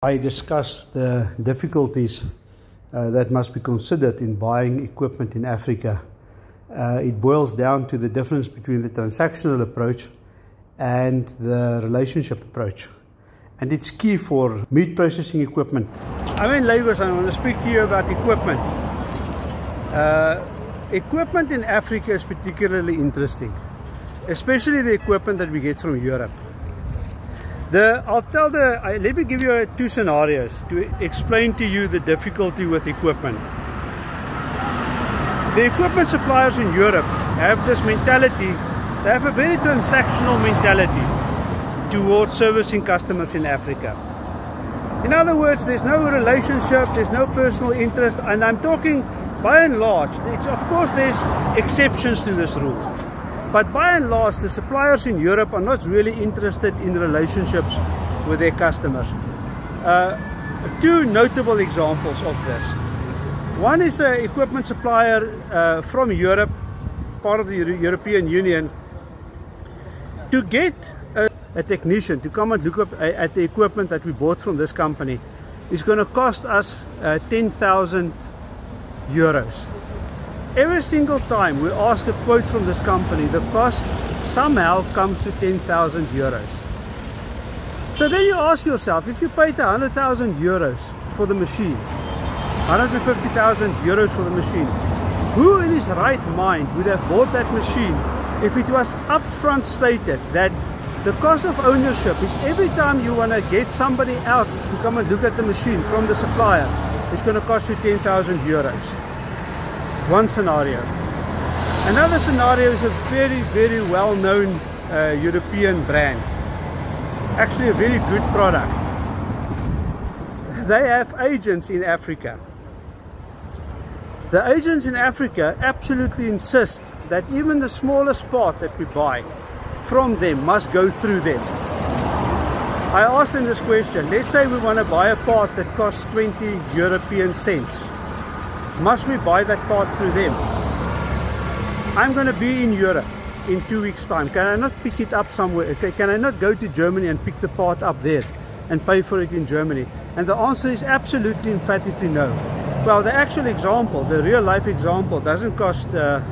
I discuss the difficulties that must be considered in buying equipment in Africa. It boils down to the difference between the transactional approach and the relationship approach. And it's key for meat processing equipment. I'm in Lagos and I want to speak to you about equipment. Equipment in Africa is particularly interesting, especially the equipment that we get from Europe. Let me give you two scenarios to explain to you the difficulty with equipment. The equipment suppliers in Europe have this mentality, they have a very transactional mentality towards servicing customers in Africa. In other words, there's no relationship, there's no personal interest, and I'm talking by and large, of course there's exceptions to this rule. But by and large, the suppliers in Europe are not really interested in relationships with their customers. Two notable examples of this. One is an equipment supplier from Europe, part of the European Union. To get a technician to come and look up at the equipment that we bought from this company is going to cost us 10,000 euros. Every single time we ask a quote from this company, the cost somehow comes to 10,000 euros. So then you ask yourself, if you paid 100,000 euros for the machine, 150,000 euros for the machine, who in his right mind would have bought that machine if it was upfront stated that the cost of ownership is every time you want to get somebody out to come and look at the machine from the supplier, it's going to cost you 10,000 euros. One scenario. Another scenario is a very, very well-known European brand. Actually a very good product. They have agents in Africa. The agents in Africa absolutely insist that even the smallest part that we buy from them must go through them. I asked them this question. Let's say we want to buy a part that costs 20 European cents. Must we buy that part through them? I'm going to be in Europe in 2 weeks' time. Can I not pick it up somewhere? Can I not go to Germany and pick the part up there and pay for it in Germany? And the answer is absolutely emphatically no. Well, the actual example, the real life example, doesn't cost 20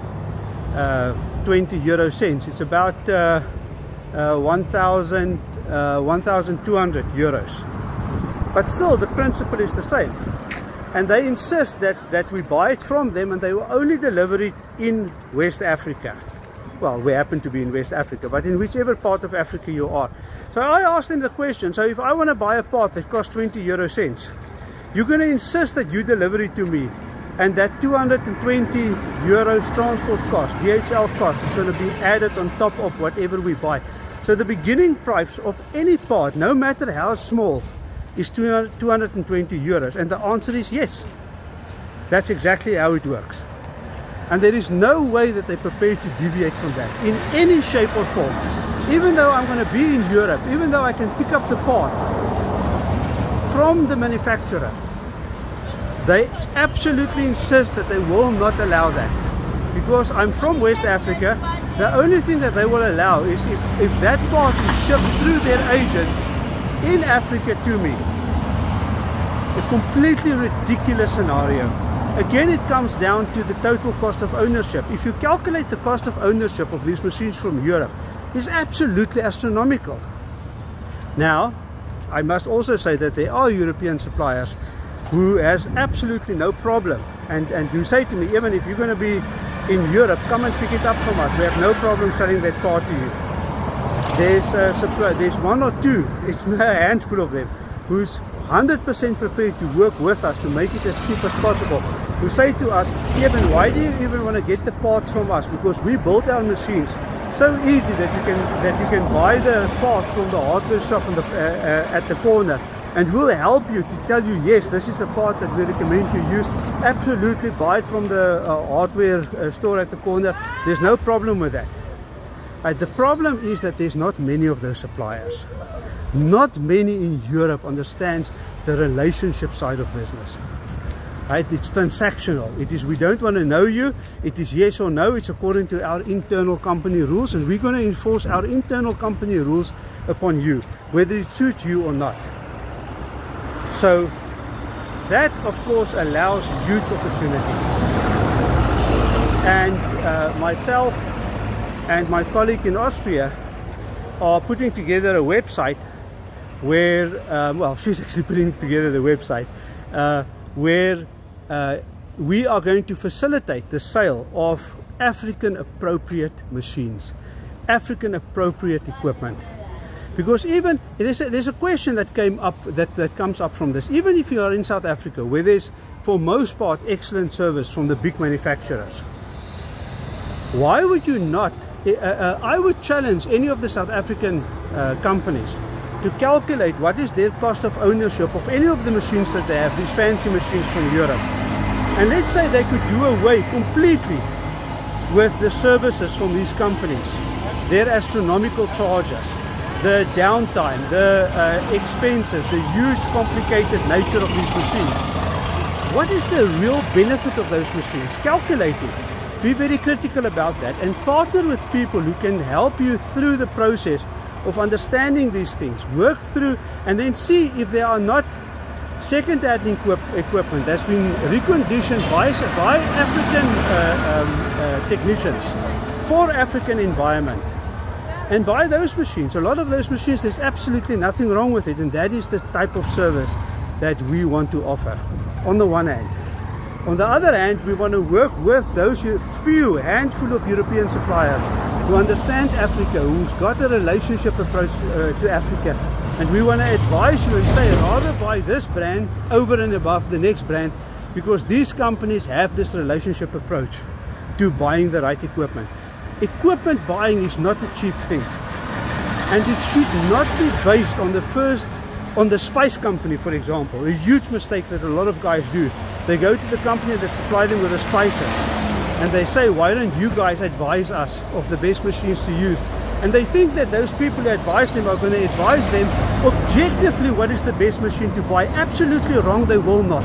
euro cents. It's about 1,200 euros. But still, the principle is the same. And they insist that we buy it from them and they will only deliver it in West Africa. Well, we happen to be in West Africa, but in whichever part of Africa you are. So I asked them the question, so if I want to buy a part that costs 20 euro cents, you're going to insist that you deliver it to me, and that 220 euros transport cost, DHL cost, is going to be added on top of whatever we buy. So the beginning price of any part, no matter how small, is 220 euros, and the answer is yes. That's exactly how it works, and there is no way that they're prepared to deviate from that in any shape or form. Even though I'm going to be in Europe, even though I can pick up the part from the manufacturer, they absolutely insist that they will not allow that, because I'm from West Africa. The only thing that they will allow is if that part is shipped through their agent in Africa to me. A completely ridiculous scenario. Again, it comes down to the total cost of ownership. If you calculate the cost of ownership of these machines from Europe, it's absolutely astronomical. Now, I must also say that there are European suppliers who has absolutely no problem and do say to me, even if you're going to be in Europe, come and pick it up from us. We have no problem selling that part to you. There's one or two, it's a handful of them, who's 100% prepared to work with us to make it as cheap as possible, who say to us, Eben, why do you even want to get the part from us? Because we built our machines so easy that you can buy the parts from the hardware shop at the corner, and we'll help you to tell you, yes, this is the part that we recommend you use. Absolutely, buy it from the hardware store at the corner. There's no problem with that. The problem is that there's not many of those suppliers. Not many in Europe understands the relationship side of business. Right? It's transactional. It is, we don't want to know you. It is yes or no. It's according to our internal company rules, and we're going to enforce our internal company rules upon you, whether it suits you or not. So that of course allows huge opportunity. And myself and my colleague in Austria are putting together a website where, well, she's actually putting together the website where we are going to facilitate the sale of African appropriate machines, African appropriate equipment. Because even there's a question that came up that comes up from this. Even if you are in South Africa, where there's for most part excellent service from the big manufacturers, why would you not? I would challenge any of the South African companies to calculate what is their cost of ownership of any of the machines that they have, these fancy machines from Europe. And let's say they could do away completely with the services from these companies, their astronomical charges, the downtime, the expenses, the huge complicated nature of these machines. What is the real benefit of those machines? Calculate it. Be very critical about that and partner with people who can help you through the process of understanding these things. Work through and then see if there are not second-hand equipment that's been reconditioned by African technicians for African environment. And buy those machines. A lot of those machines, there's absolutely nothing wrong with it, and that is the type of service that we want to offer on the one hand. On the other hand, we want to work with those handful of European suppliers who understand Africa, who's got a relationship approach to Africa. And we want to advise you and say, rather buy this brand over and above the next brand, because these companies have this relationship approach to buying the right equipment. Equipment buying is not a cheap thing. And it should not be based on the spice company, for example. A huge mistake that a lot of guys do. They go to the company that supply them with the spices and they say, why don't you guys advise us of the best machines to use? And they think that those people who advise them are going to advise them objectively what is the best machine to buy. Absolutely wrong, they will not.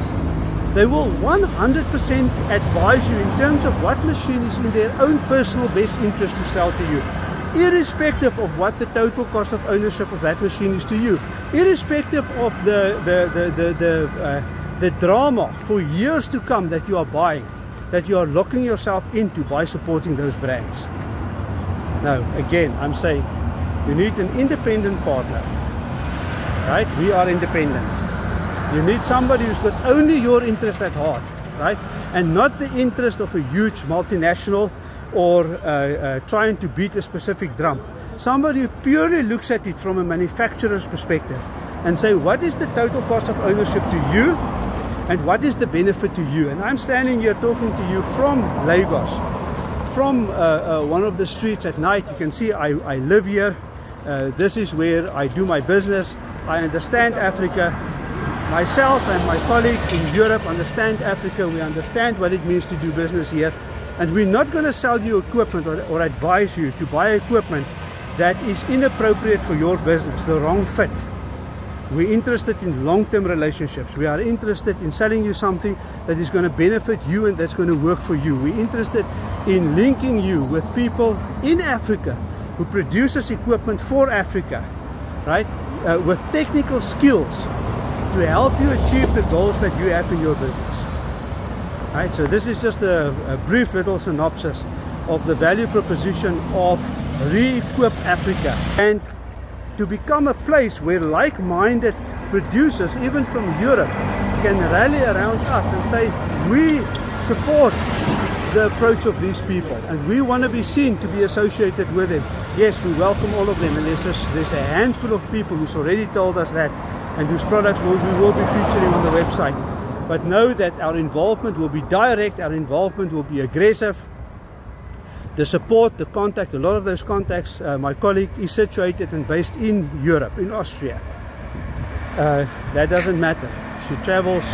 They will 100% advise you in terms of what machine is in their own personal best interest to sell to you, irrespective of what the total cost of ownership of that machine is to you, irrespective of the drama for years to come that you are buying, that you are locking yourself into by supporting those brands. Now, again, I'm saying you need an independent partner, right? We are independent. You need somebody who's got only your interest at heart, right? And not the interest of a huge multinational or trying to beat a specific drum. Somebody who purely looks at it from a manufacturer's perspective and say, what is the total cost of ownership to you and what is the benefit to you? And I'm standing here talking to you from Lagos, from one of the streets at night. You can see I live here. This is where I do my business. I understand Africa. Myself and my colleague in Europe understand Africa. We understand what it means to do business here. And we're not going to sell you equipment or advise you to buy equipment that is inappropriate for your business, the wrong fit. We're interested in long-term relationships. We are interested in selling you something that is going to benefit you and that's going to work for you. We're interested in linking you with people in Africa who produces equipment for Africa, right? With technical skills to help you achieve the goals that you have in your business. Right, so this is just a brief little synopsis of the value proposition of Re-Equip Africa, and to become a place where like-minded producers, even from Europe, can rally around us and say, we support the approach of these people and we want to be seen to be associated with them. Yes, we welcome all of them, and there's a handful of people who's already told us that, and whose products we will be featuring on the website. But know that our involvement will be direct, our involvement will be aggressive. The support, the contact, a lot of those contacts, my colleague is situated and based in Europe, in Austria. That doesn't matter. She travels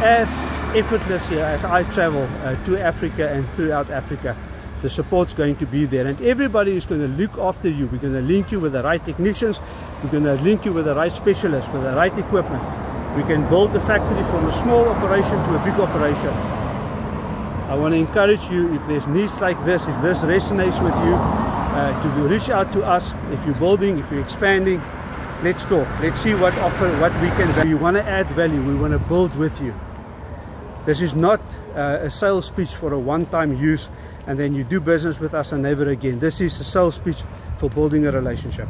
as effortlessly as I travel to Africa and throughout Africa. The support's going to be there, and everybody is going to look after you. We're going to link you with the right technicians. We're going to link you with the right specialists, with the right equipment. We can build the factory from a small operation to a big operation. I want to encourage you, if there's needs like this, if this resonates with you, to reach out to us. If you're building, if you're expanding, let's talk. Let's see what we can. You want to add value. We want to build with you. This is not a sales pitch for a one-time use and then you do business with us and never again. This is a sales pitch for building a relationship.